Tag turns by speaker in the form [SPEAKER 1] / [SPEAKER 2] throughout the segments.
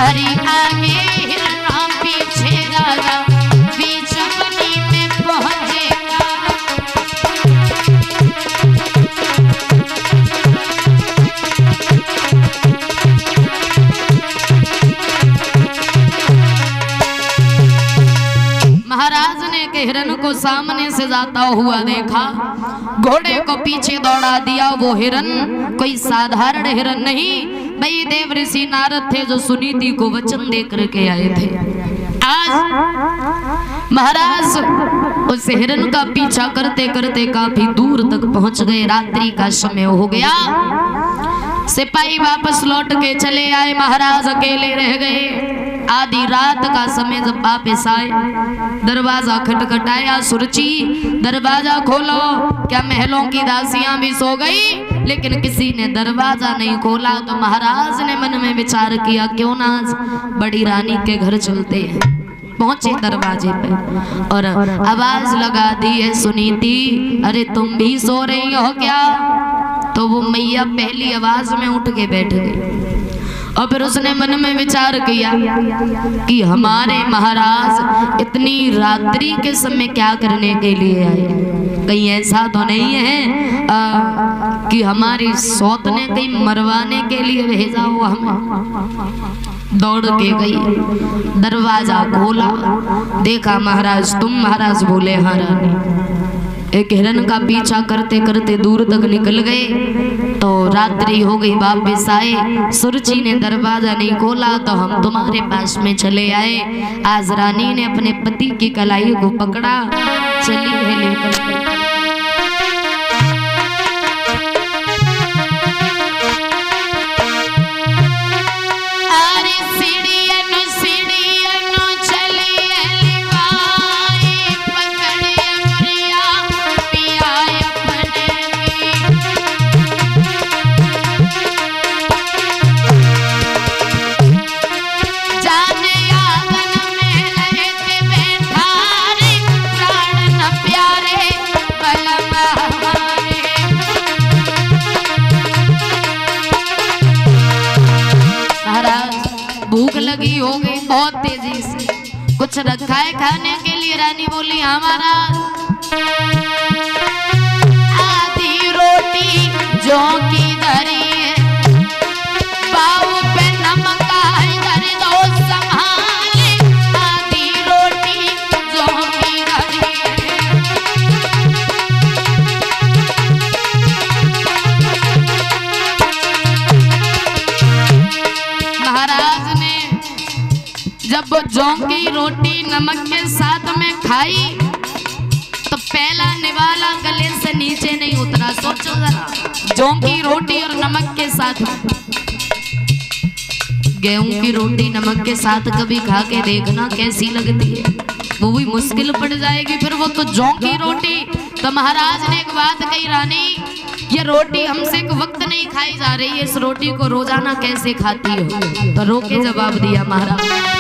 [SPEAKER 1] अरे आगे हिरना पीछे राजा बीच बनी में पहुंचेगा। महाराज ने के हिरन को सामने से जाता हुआ देखा, घोड़े को पीछे दौड़ा दिया। वो हिरन कोई साधारण हिरन नहीं, भाई देव ऋषि नारद थे जो सुनीति को वचन दे करके आए थे। आज महाराज उस हिरन का पीछा करते करते काफी दूर तक पहुंच गए। रात्रि का समय हो गया, सिपाही वापस लौट के चले आए, महाराज अकेले रह गए। आधी रात का समय जब वापस आए, दरवाजा खटखटाया। सुरुचि दरवाजा खोलो। क्या महलों की दासियां भी सो गई? लेकिन किसी ने दरवाजा नहीं खोला। तो महाराज ने मन में विचार किया, क्यों ना आज बड़ी रानी के घर चलते हैं। पहुंचे दरवाजे पे और आवाज लगा दी है, सुनीति अरे तुम भी सो रही हो क्या? तो वो मैया पहली आवाज में उठ के बैठ गई और फिर उसने मन में विचार किया कि हमारे महाराज इतनी रात्रि के समय क्या करने के लिए आए? कहीं ऐसा तो नहीं है कि हमारी सौत ने कहीं मरवाने के लिए भेजा हो हमें। दौड़ के गई, दरवाजा खोला, देखा महाराज तुम। महाराज बोले हाँ रानी। एक हिरन का पीछा करते करते दूर तक निकल गए। तो रात्रि हो गई, वापस आए। सुरुचि ने दरवाजा नहीं खोला तो हम तुम्हारे पास में चले आए। आज रानी ने अपने पति की कलाई को पकड़ा, चली है लेकर। भूख लगी हो गई बहुत तेजी से, कुछ रखा है खाने के लिए? रानी बोली हमारा आधी रोटी जो की धरी है, पाव पे नमक धर दो संभाले, आधी रोटी जो की धरी है। महाराज ने जब जौ की रोटी नमक के साथ में खाई तो पहला निवाला गले से नीचे नहीं उतरा। सोचो जरा, जौ की रोटी और नमक के साथ। गेहूं की रोटी नमक के साथ कभी खा के देखना कैसी लगती है, वो भी मुश्किल पड़ जाएगी। फिर वो तो जौ की रोटी। तो महाराज ने एक बात कही, रानी ये रोटी हमसे एक वक्त नहीं खाई जा रही है, इस रोटी को रोजाना कैसे खाती हो? तो रोके जवाब दिया महाराज।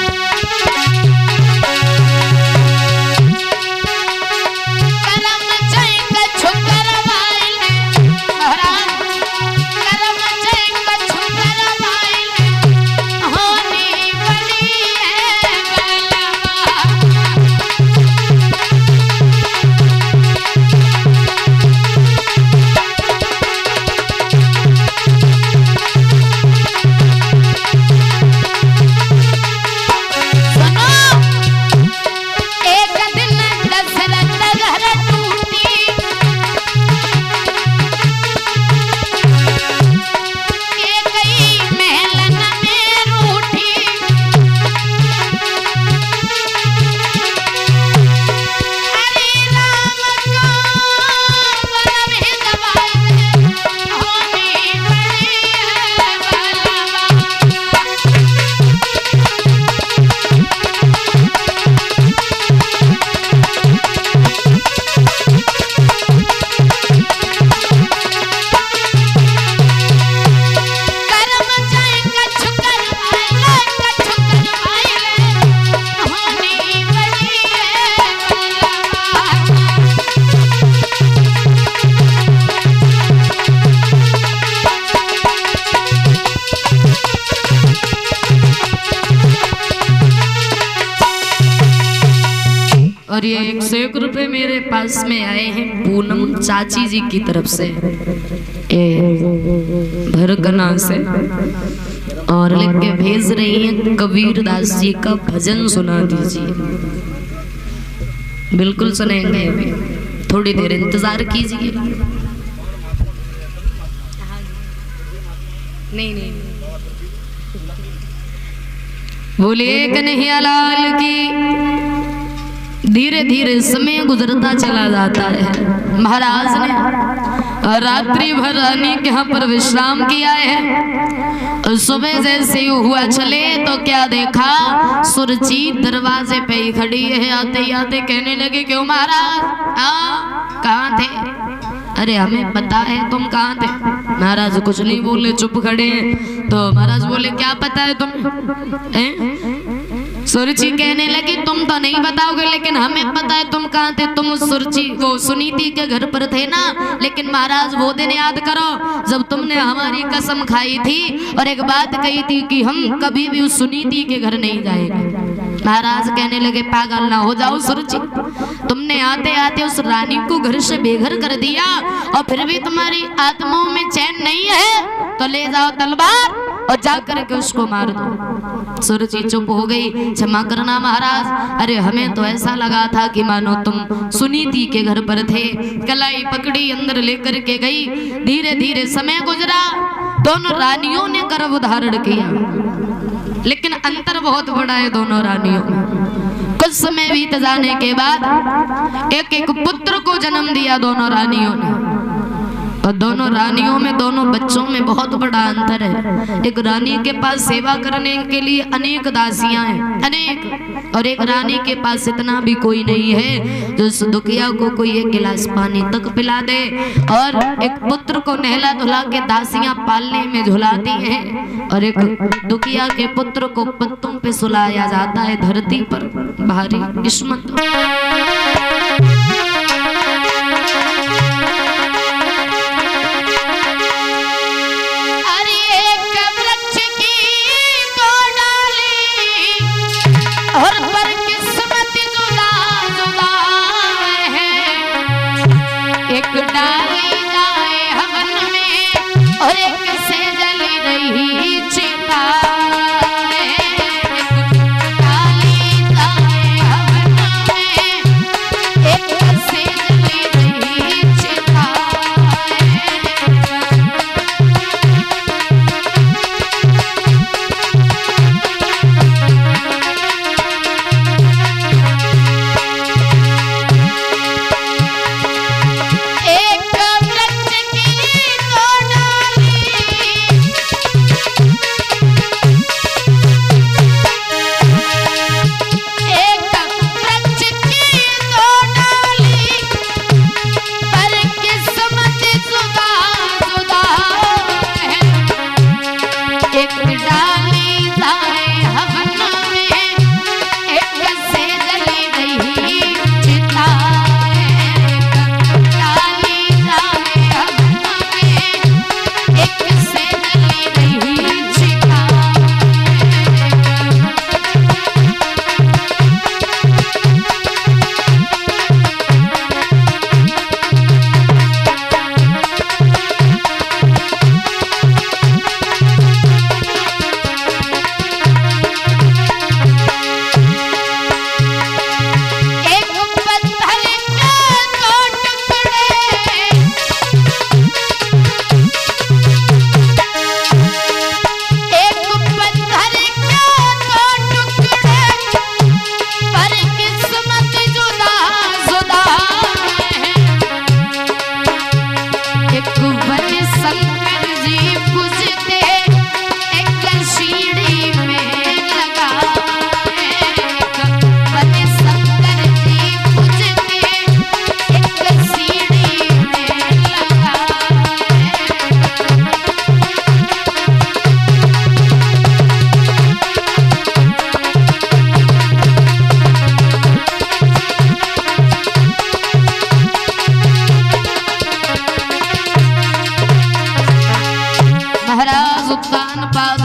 [SPEAKER 1] और ये 101 रुपए मेरे पास में आए हैं पूनम चाची जी की तरफ से, भरगना से, और लिख के भेज रही हैं कबीर दास जी का भजन सुना दीजिए। बिल्कुल सुनेंगे, थोड़ी देर इंतजार कीजिए। नहीं बोलिए कन्हैया लाल की। धीरे धीरे समय गुजरता चला जाता है। महाराज ने रात्रि भर रानी के यहाँ पर विश्राम किया है। सुबह जैसे ही हुआ चले तो क्या देखा, सुरजीत दरवाजे पे ही खड़ी है। आते ही आते कहने लगे क्यों महाराज, कहाँ थे? अरे हमें पता है तुम कहाँ थे। महाराज कुछ नहीं बोले, चुप खड़े हैं। तो महाराज बोले क्या पता है तुम्हें? सुरजी कहने लगी तुम तो नहीं बताओगे, लेकिन हमें पता है तुम कहाँ थे। तुम उस सुरजी वो सुनीति के घर पर थे ना। लेकिन महाराज वो दिन याद करो जब तुमने हमारी कसम खाई थी और एक बात कही थी कि हम कभी भी उस सुनीति के घर नहीं जाएंगे। महाराज कहने लगे पागल ना हो जाओ सुरजी, तुमने आते आते उस रानी को घर से बेघर कर दिया और फिर भी तुम्हारी आत्माओं में चैन नहीं है, तो ले जाओ तलवार और जाकर के उसको मार दो। सुरजी चुप हो गई। क्षमा करना महाराज, अरे हमें तो ऐसा लगा था कि मानो तुम सुनीति के घर पर थे। कलाई पकड़ी अंदर लेकर के गई। धीरे धीरे समय गुजरा, दोनों रानियों ने गर्भ धारण किया, लेकिन अंतर बहुत बड़ा है दोनों रानियों में। कुछ समय बीत जाने के बाद एक एक पुत्र को जन्म दिया दोनों रानियों ने। और दोनों रानियों में, दोनों बच्चों में बहुत बड़ा अंतर है। एक रानी के पास सेवा करने के लिए अनेक दासियां हैं, अनेक, और एक रानी के पास इतना भी कोई नहीं है जो उस दुखिया को कोई एक गिलास पानी तक पिला दे। और एक पुत्र को नहला धुला के दासियां पालने में झुलाती हैं, और एक दुखिया के पुत्र को पत्तों पे सुलाया जाता है धरती पर। भारी किस्मत। और पर किस्मत जुदा जुदा है, एक डाली जाए हवन में और एक से जली रही चिता है। एक डाली जाए हवन में एक से जली रही चिता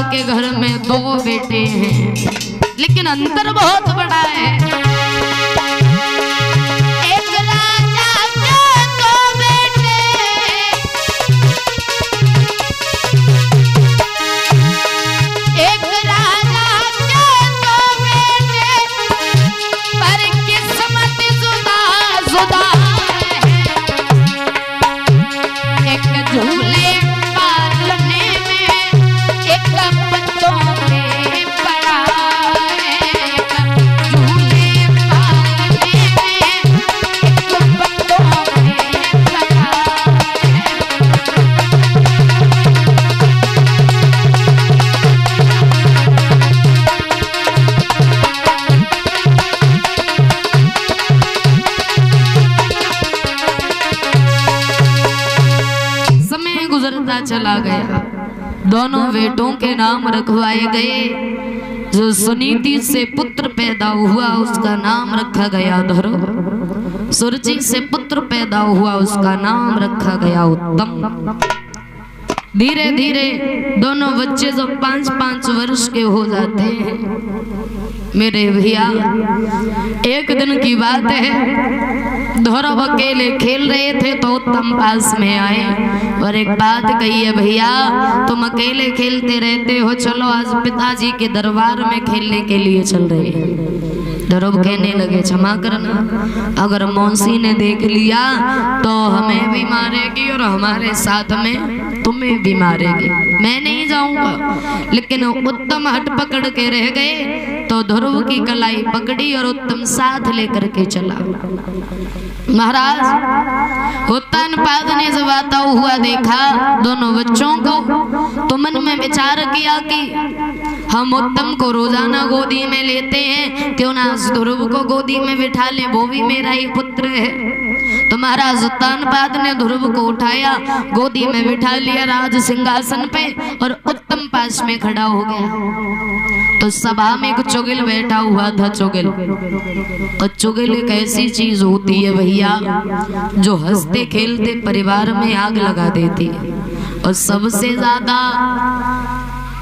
[SPEAKER 1] के घर में 2 बेटे हैं, लेकिन अंतर बहुत बड़ा है। चला गया। दोनों बेटों के नाम रखवाए गए। जो सुनीति से पुत्र पैदा हुआ उसका नाम रखा गया ध्रुव। सुरुचि से पुत्र पैदा हुआ उसका नाम रखा गया उत्तम। धीरे धीरे दोनों बच्चे जब 5-5 वर्ष के हो जाते हैं मेरे भैया, एक दिन की बात है, ध्रुव अकेले खेल रहे थे तो उत्तम पास में आए और एक बात कही है, भैया तुम अकेले खेलते रहते हो, चलो आज पिताजी के दरबार में खेलने के लिए चल रहे हैं। ध्रुव कहने लगे क्षमा करना, अगर मौसी ने देख लिया तो हमें भी मारेगी और हमारे साथ में तुम्हें भी मारेगी, मैं नहीं जाऊंगा। लेकिन उत्तम हट पकड़ के रह गए तो ध्रुव की कलाई पकड़ी और उत्तम साथ लेकर के चला। महाराज उत्तानपाद ने जब आता हुआ देखा दोनों बच्चों को तो मन में विचार किया कि हम उत्तम को रोजाना गोदी में लेते हैं, क्यों ना ध्रुव को गोदी में बिठा ले, वो भी मेरा ही पुत्र है। तो महाराज उत्तानपाद ने ध्रुव को उठाया, गोदी में बिठा लिया राज सिंहासन पे और उत्तम पास में खड़ा हो गया। तो सभा में एक चुगिल बैठा हुआ था। चुगिल और चुगिल एक ऐसी चीज होती है भैया जो हंसते खेलते परिवार में आग लगा देती है। और सबसे ज्यादा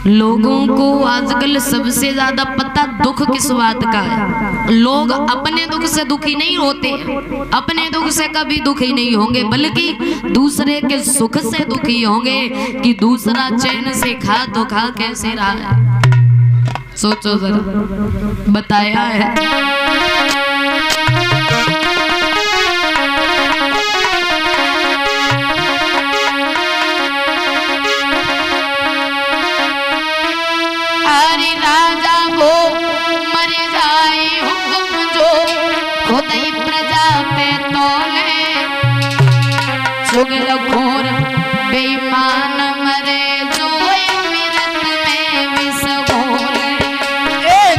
[SPEAKER 1] लोगों को आजकल सबसे ज्यादा पता दुख किस बात का है। लोग अपने दुख से दुखी नहीं होते, अपने दुख से कभी दुखी नहीं होंगे, बल्कि दूसरे के सुख से दुखी होंगे कि दूसरा चैन से खा तो खा कैसे रहा है। सोचो जरा, बताया है चुगिल घोर बेईमान मरे जो अमृत में विष घोले।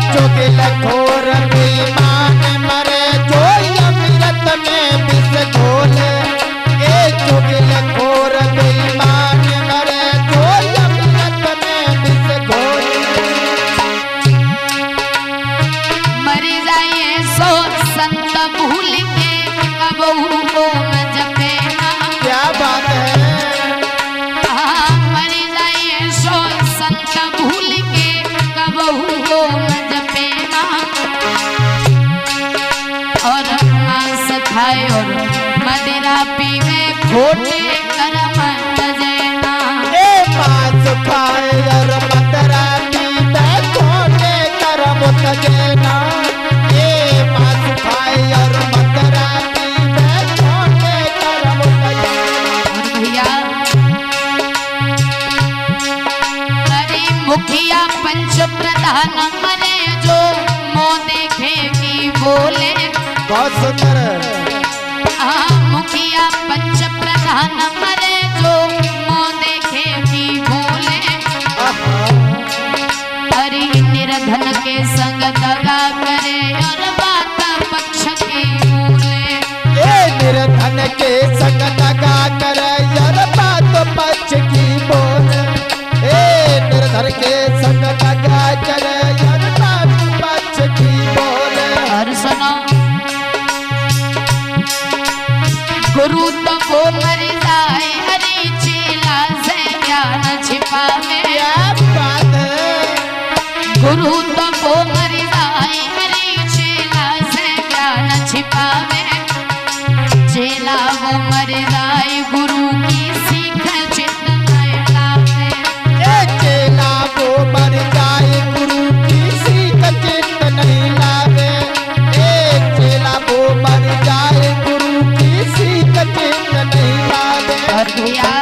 [SPEAKER 2] चुगिल घोर बेईमान मरे जो अमृत में विष घोले। चुगिल घोर बेईमान मरे जो अमृत में विष घोले।
[SPEAKER 1] मर जाए सो संत भूल के कबहू को न जपे।
[SPEAKER 2] क्या बात है,
[SPEAKER 1] मर जाए सो संत भूल के कबहू को न जपे ना। और मांस खाए और मदिरा पीवे खोटे कर्म तजेना।
[SPEAKER 2] मांस खाए और मदिरा पीवे खोटे कर्म तजेना। मांस खाए और मदिरा पीवे खोटे कर्म तजेना।
[SPEAKER 1] मुखिया पंच प्रधान मरे जो मुँह देखे की बोले।
[SPEAKER 2] बहुत सुंदर।
[SPEAKER 1] मुखिया पंच प्रधान मरे जो मुँह देखे की बोले। हरि निर्धन के संग दगा करे और बात पक्ष की बोले।
[SPEAKER 2] निर्धन के संग दगा करे और बात पक्ष की बोले। निर्धन के संग दगा करे और बात पक्ष की बोले।
[SPEAKER 1] और सुनो, गुरु तो वो मर जाए हरि चेला से ज्ञान छिपावे।
[SPEAKER 2] बात है,
[SPEAKER 1] गुरु तो वो मर जाए हरि चेला से ज्ञान छिपावे। चेला वो मर जाए गुरु की सीख चित नहीं लावे।
[SPEAKER 2] चेला वो मर जाए गुरु की सीख चित नहीं लावे। चेला वो मर जाए गुरु की सीख चित नहीं लावे।
[SPEAKER 1] और भैया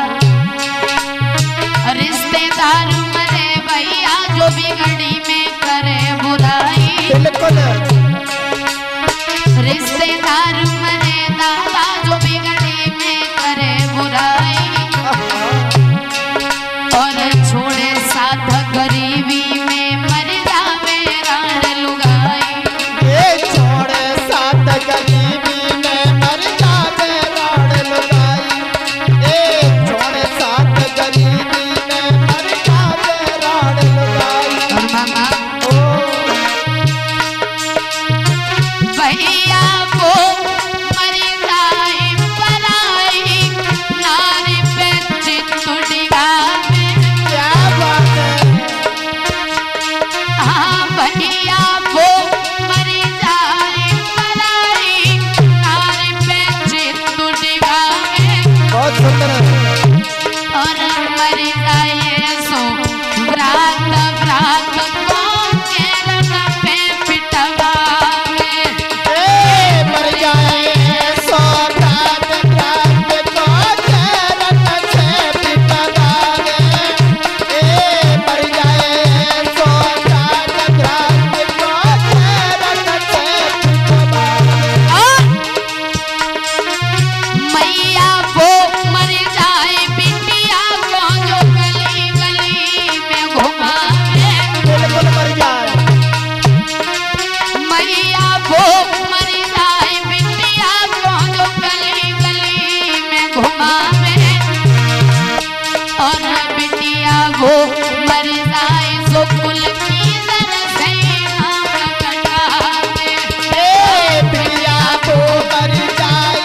[SPEAKER 1] रिश्तेदार मरे भैया जो बिगड़ी में करे बुराई।
[SPEAKER 2] बिल्कुल।
[SPEAKER 1] रिश्तेदार मरे दादा जो बिगड़ी में करे बुराई। और छोड़े साथ गरीबी में मर जावे राण लुगाई।
[SPEAKER 2] छोड़े साथ गरीबी में मर जावे राण लुगाई। छोड़े साथ गरीबी
[SPEAKER 1] मर जाए सो रात रात को के रन पे पिटवावे
[SPEAKER 2] मर जाए सो रात रात को चरण से पिटवावे मर जाए सो रात रात को चरण से पिटवावे
[SPEAKER 1] मैया वो मर जाए बिटिया को जो गली गली में घुमावे
[SPEAKER 2] बिल्कुल मर जाए
[SPEAKER 1] मैया वो मर जाए बिटिया को जो गली गली में घुमावे और बिटिया वो मर जाए सो कुल की दर से आंख कटावे
[SPEAKER 2] प्रिया को मर जाए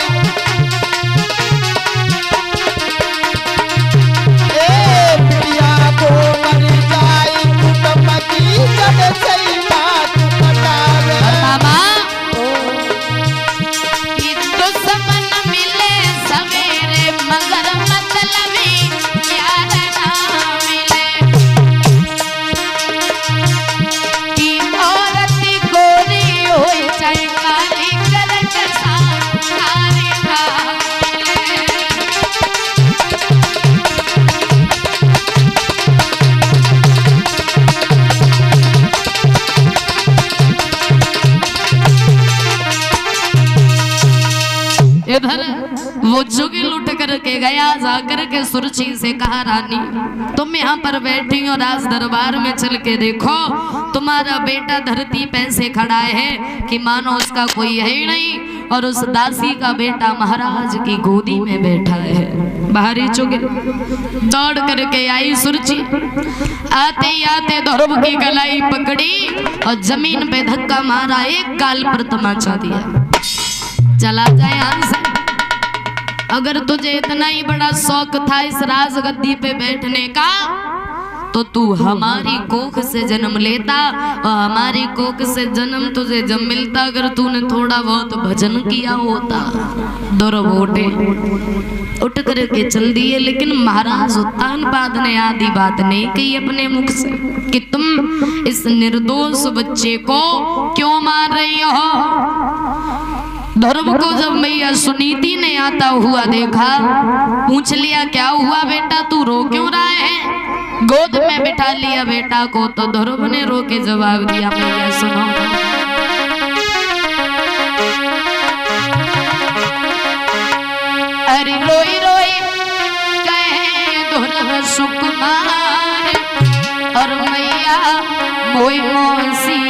[SPEAKER 2] प्रिया को मर जाए कुटुंब की जब सही बात बतावे
[SPEAKER 1] मामा ये दुश्मन मिले सवेरे मगर मतलबी यार ना मिले कि औरत गोरी हो चाहे काली करक सारी ना मिले इधर वो जुगी लुट करके गया, जाकर के सुरची से कहा रानी तुम यहाँ पर बैठी हो, राज दरबार में चल के देखो तुम्हारा बेटा धरती पे से खड़ा है कि मानो उसका कोई है ही नहीं, और उस दासी का बेटा महाराज की गोदी में बैठा है। बाहरी चुगी दौड़ करके आई सुरची, आते ही आते ध्रुव की गलाई पकड़ी और जमीन पे धक्का मारा, एक गाल पर तमाचा दिया, चला जाए यहाँ से। अगर तुझे इतना ही बड़ा शौक था इस राज गद्दी पे बैठने का तो तू हमारी कोख से जन्म लेता, और हमारी कोख से जन्म तुझे जब मिलता अगर तूने थोड़ा बहुत भजन किया होता। ध्रुव उठ करके चल दिए, लेकिन महाराज उत्तानपाद ने आधी बात नहीं कही अपने मुख से कि तुम इस निर्दोष बच्चे को क्यों मार रही हो। ध्रुव को जब मैया सुनीति ने आता हुआ देखा, पूछ लिया क्या हुआ बेटा, तू रो क्यों रहा है। गोद में बिठा लिया बेटा को, तो ध्रुव ने रो के जवाब दिया मैया सुनो, अरे रोई रोई कहे ध्रुव सुकुमार और मैया मोई मौसी